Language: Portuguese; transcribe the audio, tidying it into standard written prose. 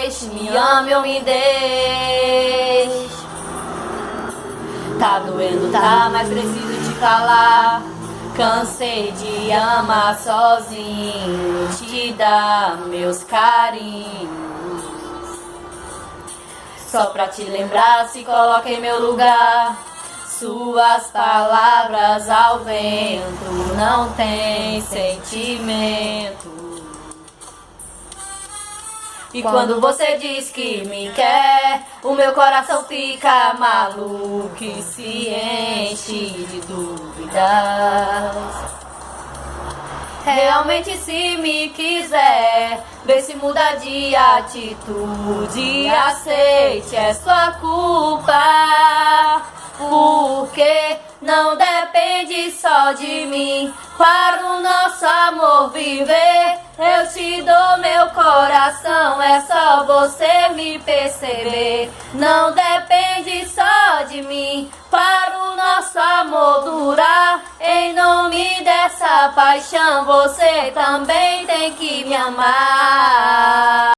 deixe, me ame ou me deixe. Tá doendo, tá, mas preciso te falar. Cansei de amar sozinho, te dar meus carinhos. Só pra te lembrar, se coloca em meu lugar. Suas palavras ao vento não tem sentimento. E quando você diz que me quer, o meu coração fica maluco e se enche de dúvidas. Realmente se me quiser, vê se muda de atitude. Aceite, é sua culpa, porque não depende só de mim. Para o nosso amor viver, eu te dou meu coração, é só você me perceber. Não depende só de mim, para o nosso amor durar. Em nome dessa paixão, você também tem que me amar.